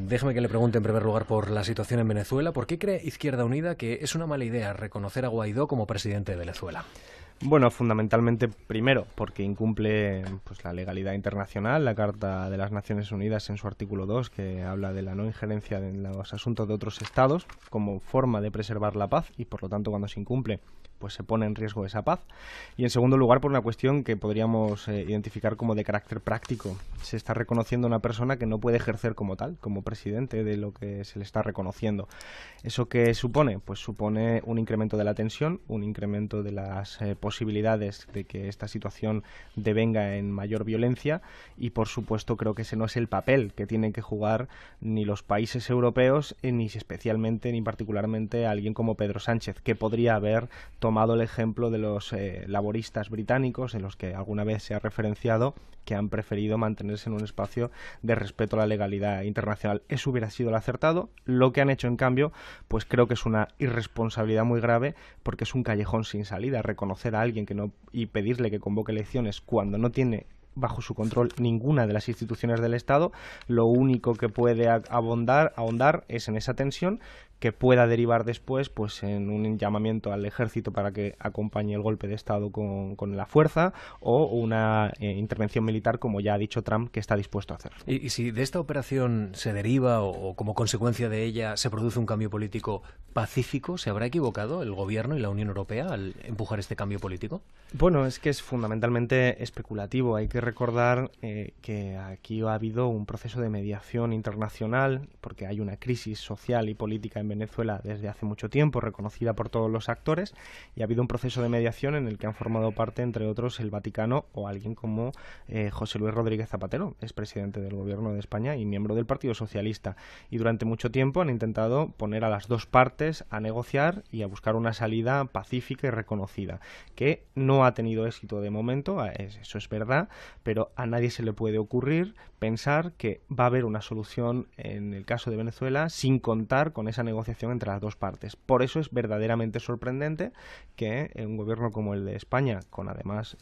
Déjeme que le pregunte en primer lugar por la situación en Venezuela. ¿Por qué cree Izquierda Unida que es una mala idea reconocer a Guaidó como presidente de Venezuela? Bueno, fundamentalmente, primero, porque incumple la legalidad internacional, la Carta de las Naciones Unidas en su artículo 2, que habla de la no injerencia en los asuntos de otros estados como forma de preservar la paz, y por lo tanto cuando se incumple pues se pone en riesgo esa paz. Y en segundo lugar, por una cuestión que podríamos identificar como de carácter práctico. Se está reconociendo a una persona que no puede ejercer como tal, como presidente de lo que se le está reconociendo. ¿Eso qué supone? Pues supone un incremento de la tensión, un incremento de las posibilidades de que esta situación devenga en mayor violencia, y por supuesto creo que ese no es el papel que tienen que jugar ni los países europeos, ni especialmente ni particularmente alguien como Pedro Sánchez, que podría haber tomado el ejemplo de los laboristas británicos, en los que alguna vez se ha referenciado, que han preferido mantenerse en un espacio de respeto a la legalidad internacional. Eso hubiera sido lo acertado. Lo que han hecho, en cambio, pues creo que es una irresponsabilidad muy grave, porque es un callejón sin salida. Reconocer a alguien que no y pedirle que convoque elecciones cuando no tiene bajo su control ninguna de las instituciones del Estado, lo único que puede ahondar es en esa tensión, que pueda derivar después pues en un llamamiento al ejército para que acompañe el golpe de Estado con la fuerza, o una intervención militar, como ya ha dicho Trump que está dispuesto a hacer. Y si de esta operación se deriva o como consecuencia de ella se produce un cambio político pacífico, ¿se habrá equivocado el gobierno y la Unión Europea al empujar este cambio político? Bueno, es que es fundamentalmente especulativo. Hay que recordar que aquí ha habido un proceso de mediación internacional, porque hay una crisis social y política en Venezuela desde hace mucho tiempo, reconocida por todos los actores, y ha habido un proceso de mediación en el que han formado parte, entre otros, el Vaticano o alguien como José Luis Rodríguez Zapatero, expresidente del Gobierno de España y miembro del Partido Socialista. Y durante mucho tiempo han intentado poner a las dos partes a negociar y a buscar una salida pacífica y reconocida, que no ha tenido éxito de momento, eso es verdad, pero a nadie se le puede ocurrir pensar que va a haber una solución en el caso de Venezuela sin contar con esa negociación entre las dos partes. Por eso es verdaderamente sorprendente que un gobierno como el de España, con además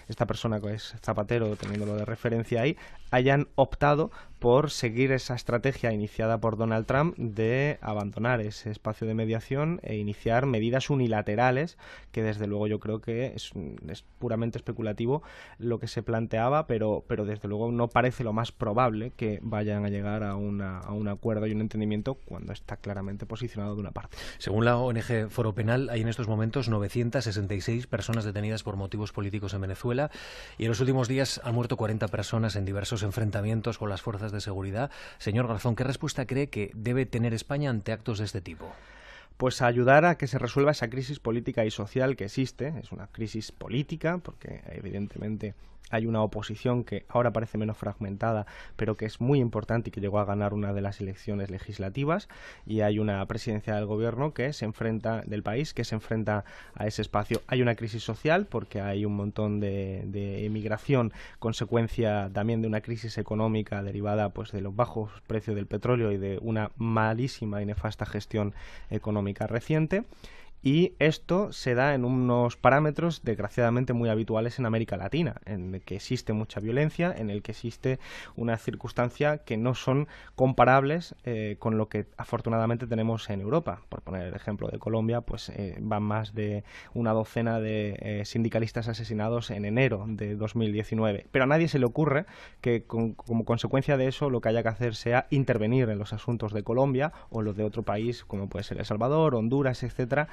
esta persona que es Zapatero, teniéndolo de referencia ahí, hayan optado por seguir esa estrategia iniciada por Donald Trump de abandonar ese espacio de mediación e iniciar medidas unilaterales, que desde luego yo creo que es puramente especulativo lo que se planteaba, pero desde luego no parece lo más probable que vayan a llegar a un acuerdo y un entendimiento cuando está claramente posicionado de una parte. Según la ONG Foro Penal, hay en estos momentos 966 personas detenidas por motivos políticos en Venezuela, y en los últimos días han muerto 40 personas en diversos enfrentamientos con las fuerzas de seguridad. Señor Garzón, ¿qué respuesta cree que debe tener España ante actos de este tipo? Pues ayudar a que se resuelva esa crisis política y social que existe. Es una crisis política porque evidentemente hay una oposición que ahora parece menos fragmentada, pero que es muy importante y que llegó a ganar una de las elecciones legislativas, y hay una presidencia del gobierno que se enfrenta a ese espacio. Hay una crisis social porque hay un montón de emigración, consecuencia también de una crisis económica derivada pues de los bajos precios del petróleo y de una malísima y nefasta gestión económica reciente. Y esto se da en unos parámetros desgraciadamente muy habituales en América Latina, en el que existe mucha violencia, en el que existe una circunstancia que no son comparables con lo que afortunadamente tenemos en Europa. Por poner el ejemplo de Colombia, pues van más de una docena de sindicalistas asesinados en enero de 2019. Pero a nadie se le ocurre que como consecuencia de eso lo que haya que hacer sea intervenir en los asuntos de Colombia o los de otro país, como puede ser El Salvador, Honduras, etcétera,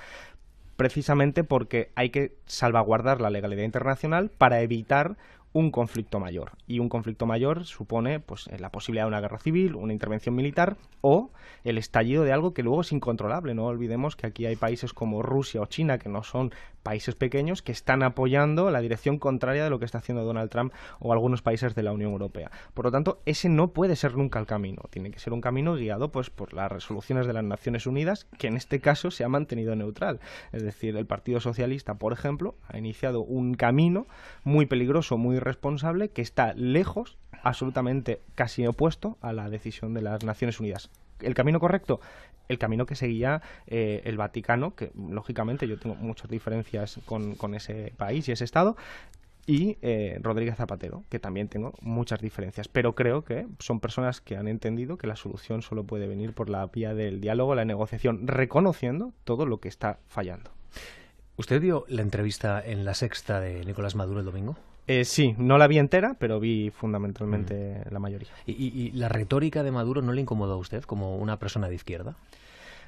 precisamente porque hay que salvaguardar la legalidad internacional para evitar un conflicto mayor. Y un conflicto mayor supone pues la posibilidad de una guerra civil, una intervención militar o el estallido de algo que luego es incontrolable. No olvidemos que aquí hay países como Rusia o China, que no son países pequeños, que están apoyando la dirección contraria de lo que está haciendo Donald Trump o algunos países de la Unión Europea. Por lo tanto, ese no puede ser nunca el camino. Tiene que ser un camino guiado pues por las resoluciones de las Naciones Unidas, que en este caso se ha mantenido neutral. Es decir, el Partido Socialista, por ejemplo, ha iniciado un camino muy peligroso, muy irresponsable, que está lejos, absolutamente casi opuesto a la decisión de las Naciones Unidas. ¿El camino correcto? El camino que seguía el Vaticano, que lógicamente yo tengo muchas diferencias con ese país y ese Estado, y Rodríguez Zapatero, que también tengo muchas diferencias, pero creo que son personas que han entendido que la solución solo puede venir por la vía del diálogo, la negociación, reconociendo todo lo que está fallando. ¿Usted vio la entrevista en La Sexta de Nicolás Maduro el domingo? Sí, no la vi entera, pero vi fundamentalmente la mayoría. ¿Y la retórica de Maduro no le incomodó a usted como una persona de izquierda?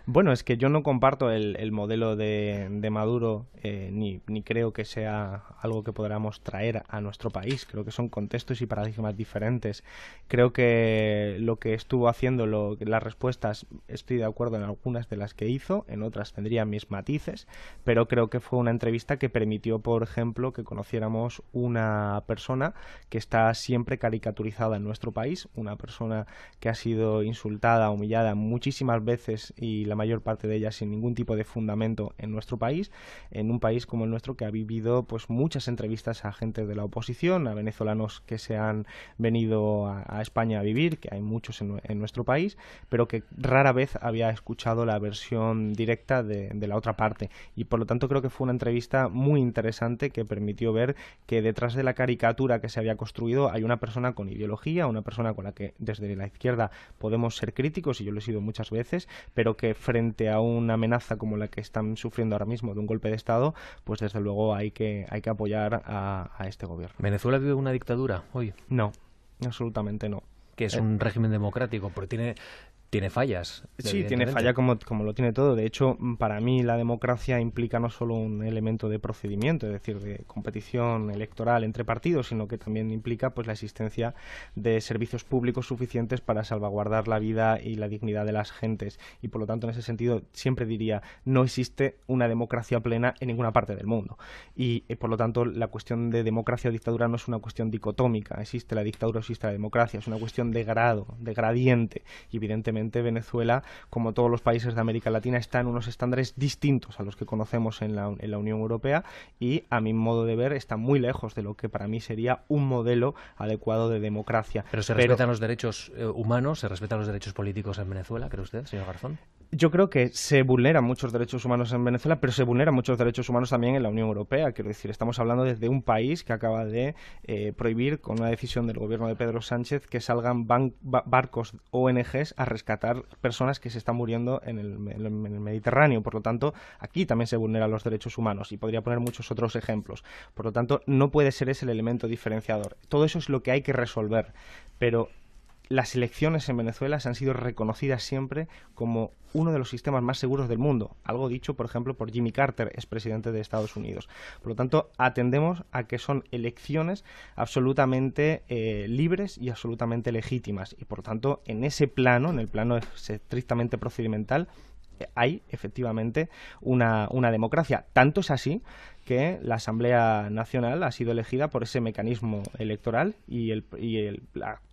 Bueno, es que yo no comparto el modelo de Maduro, ni creo que sea algo que podamos traer a nuestro país. Creo que son contextos y paradigmas diferentes. Creo que lo que estuvo haciendo, las respuestas, estoy de acuerdo en algunas de las que hizo, en otras tendría mis matices, pero creo que fue una entrevista que permitió, por ejemplo, que conociéramos una persona que está siempre caricaturizada en nuestro país, una persona que ha sido insultada, humillada muchísimas veces y la mayor parte de ellas sin ningún tipo de fundamento en nuestro país, en un país como el nuestro que ha vivido pues muchas entrevistas a gente de la oposición, a venezolanos que se han venido a España a vivir, que hay muchos en nuestro país, pero que rara vez había escuchado la versión directa de la otra parte, y por lo tanto creo que fue una entrevista muy interesante que permitió ver que detrás de la caricatura que se había construido hay una persona con ideología, una persona con la que desde la izquierda podemos ser críticos, y yo lo he sido muchas veces, pero que frente a una amenaza como la que están sufriendo ahora mismo de un golpe de Estado, pues desde luego hay que apoyar a este gobierno. ¿Venezuela vive una dictadura hoy? No, absolutamente no. Que es un régimen democrático, porque tiene fallas. Sí, tiene falla como lo tiene todo. De hecho, para mí la democracia implica no solo un elemento de procedimiento, es decir, de competición electoral entre partidos, sino que también implica pues la existencia de servicios públicos suficientes para salvaguardar la vida y la dignidad de las gentes. Y por lo tanto, en ese sentido, siempre diría, no existe una democracia plena en ninguna parte del mundo. Y por lo tanto, la cuestión de democracia o dictadura no es una cuestión dicotómica. Existe la dictadura o existe la democracia. Es una cuestión de grado, de gradiente. Y evidentemente Venezuela, como todos los países de América Latina, está en unos estándares distintos a los que conocemos en la Unión Europea, y a mi modo de ver está muy lejos de lo que para mí sería un modelo adecuado de democracia. ¿Pero se respetan los derechos humanos, se respetan los derechos políticos en Venezuela, cree usted, señor Garzón? Yo creo que se vulneran muchos derechos humanos en Venezuela, pero se vulneran muchos derechos humanos también en la Unión Europea. Quiero decir, estamos hablando desde un país que acaba de prohibir, con una decisión del gobierno de Pedro Sánchez, que salgan barcos ONGs a rescatar personas que se están muriendo en el Mediterráneo. Por lo tanto, aquí también se vulneran los derechos humanos, y podría poner muchos otros ejemplos. Por lo tanto, no puede ser ese el elemento diferenciador. Todo eso es lo que hay que resolver, pero las elecciones en Venezuela se han sido reconocidas siempre como uno de los sistemas más seguros del mundo, algo dicho, por ejemplo, por Jimmy Carter, expresidente de Estados Unidos. Por lo tanto, atendemos a que son elecciones absolutamente libres y absolutamente legítimas, y por lo tanto, en ese plano, en el plano estrictamente procedimental, hay efectivamente una democracia. Tanto es así que la Asamblea Nacional ha sido elegida por ese mecanismo electoral, y el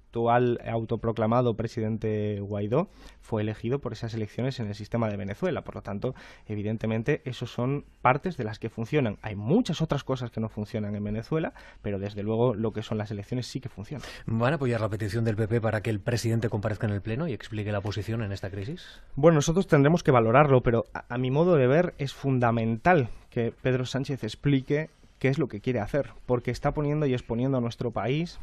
actual autoproclamado presidente Guaidó fue elegido por esas elecciones en el sistema de Venezuela. Por lo tanto, evidentemente, esos son partes de las que funcionan. Hay muchas otras cosas que no funcionan en Venezuela, pero desde luego lo que son las elecciones sí que funcionan. ¿Van a apoyar la petición del PP para que el presidente comparezca en el Pleno y explique la posición en esta crisis? Bueno, nosotros tendremos que valorarlo, pero a mi modo de ver es fundamental que Pedro Sánchez explique qué es lo que quiere hacer, porque está poniendo y exponiendo a nuestro país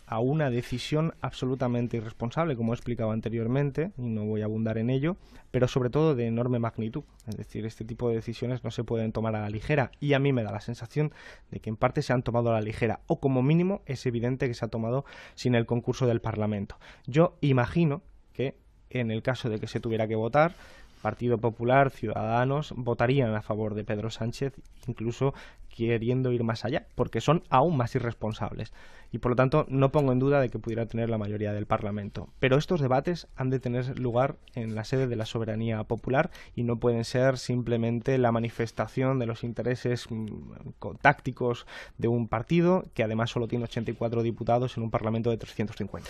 a una decisión absolutamente irresponsable, como he explicado anteriormente, y no voy a abundar en ello, pero sobre todo de enorme magnitud. Es decir, este tipo de decisiones no se pueden tomar a la ligera, y a mí me da la sensación de que en parte se han tomado a la ligera, o como mínimo es evidente que se ha tomado sin el concurso del Parlamento. Yo imagino que en el caso de que se tuviera que votar, Partido Popular, Ciudadanos votarían a favor de Pedro Sánchez, incluso queriendo ir más allá, porque son aún más irresponsables. Y por lo tanto no pongo en duda de que pudiera tener la mayoría del Parlamento. Pero estos debates han de tener lugar en la sede de la soberanía popular, y no pueden ser simplemente la manifestación de los intereses tácticos de un partido que además solo tiene 84 diputados en un Parlamento de 350.